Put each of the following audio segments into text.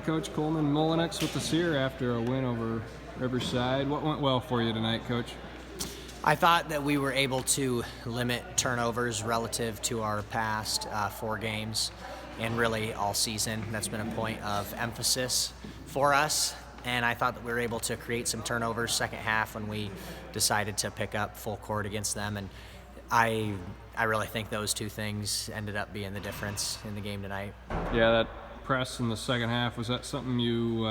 Coach Coleman, Mullenix with us here after a win over Riverside. What went well for you tonight, Coach? I thought that we were able to limit turnovers relative to our past 4 games and really all season. That's been a point of emphasis for us. And I thought that we were able to create some turnovers second half when we decided to pick up full court against them. And I really think those two things ended up being the difference in the game tonight. Yeah, that press in the second half, was that something you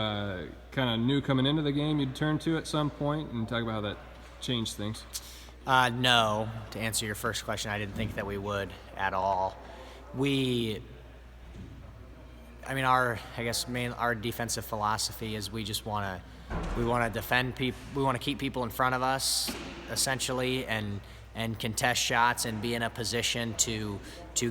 kind of knew coming into the game you'd turn to at some point? And talk about how that changed things. No, to answer your first question, I didn't think that we would at all. Our defensive philosophy is we want to defend people. We want to keep people in front of us, essentially, and contest shots and be in a position to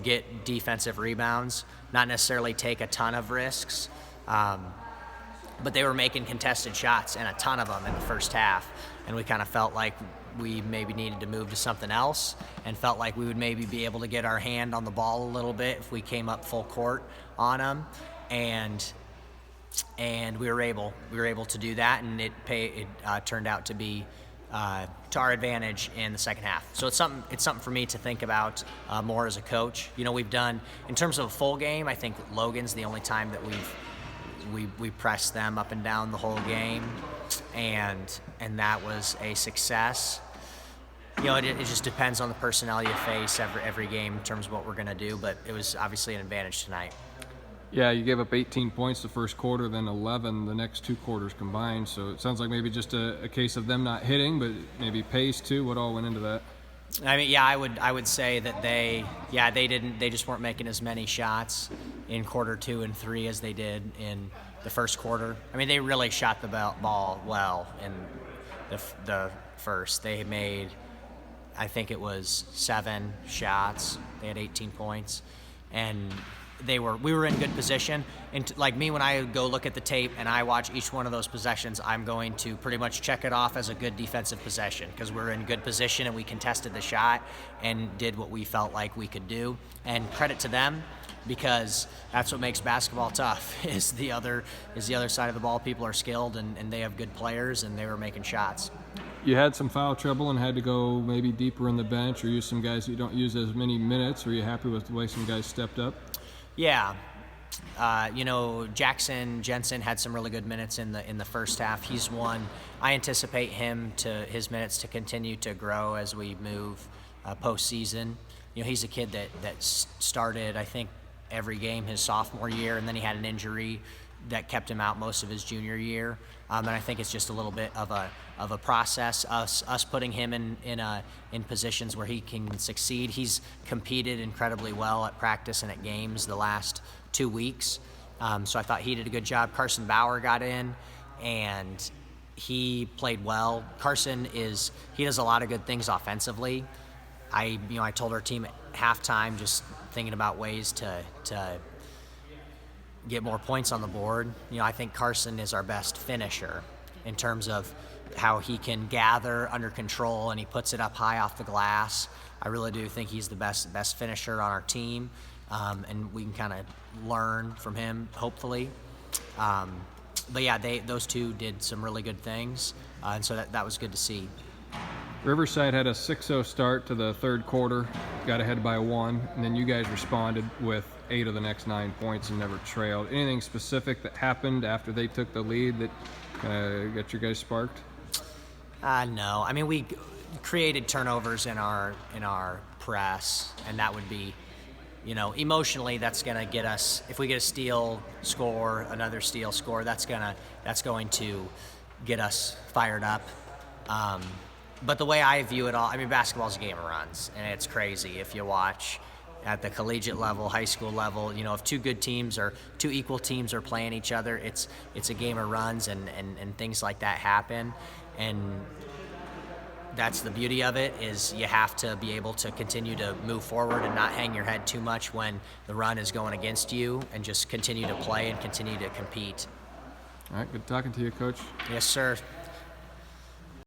get defensive rebounds. Not necessarily take a ton of risks, but they were making contested shots and a ton of them in the first half, and we kind of felt like we maybe needed to move to something else, and felt like we would maybe be able to get our hand on the ball a little bit if we came up full court on them, and we were able to do that, and it turned out to be to our advantage in the second half. So it's something for me to think about more as a coach. You know, we've done, in terms of a full game, I think Logan's the only time that we pressed them up and down the whole game, and that was a success. You know, it just depends on the personnel you face every game in terms of what we're going to do, but it was obviously an advantage tonight. Yeah, you gave up 18 points the first quarter, then 11 the next 2 quarters combined. So it sounds like maybe just a case of them not hitting, but maybe pace too. What all went into that? I mean, yeah, I would say that they just weren't making as many shots in quarter 2 and 3 as they did in the first quarter. I mean, they really shot the ball well in the first. They made, I think it was 7 shots. They had 18 points, and we were in good position. And like me, when I go look at the tape and I watch each one of those possessions, I'm going to pretty much check it off as a good defensive possession, because we're in good position and we contested the shot and did what we felt like we could do. And credit to them, because that's what makes basketball tough, is the other side of the ball. People are skilled and they have good players, and they were making shots. You had some foul trouble and had to go maybe deeper in the bench or use some guys that you don't use as many minutes. Were you happy with the way some guys stepped up? Yeah. Jackson Jensen had some really good minutes in the first half. He's one. I anticipate his minutes to continue to grow as we move postseason. You know, he's a kid that started, I think, every game his sophomore year, and then he had an injury that kept him out most of his junior year. And I think it's just a little bit of a process, us putting him in positions where he can succeed. He's competed incredibly well at practice and at games the last 2 weeks. So I thought he did a good job. Carson Bauer got in, and he played well. He does a lot of good things offensively. I told our team at halftime, just thinking about ways to get more points on the board. You know, I think Carson is our best finisher in terms of how he can gather under control and he puts it up high off the glass. I really do think he's the best finisher on our team, and we can kind of learn from him, hopefully. But yeah, those two did some really good things, and so that was good to see. Riverside had a 6-0 start to the third quarter, got ahead by 1, and then you guys responded with 8 of the next 9 points and never trailed. Anything specific that happened after they took the lead that got you guys sparked? No. I mean, we created turnovers in our press, and that would be, emotionally, that's going to get us, if we get a steal, score, another steal, score, that's going to get us fired up. But the way I view it all, I mean, basketball's a game of runs, and it's crazy if you watch at the collegiate level, high school level. You know, if two equal teams are playing each other, it's a game of runs, and things like that happen. And that's the beauty of it, is you have to be able to continue to move forward and not hang your head too much when the run is going against you, and just continue to play and continue to compete. All right, good talking to you, Coach. Yes, sir.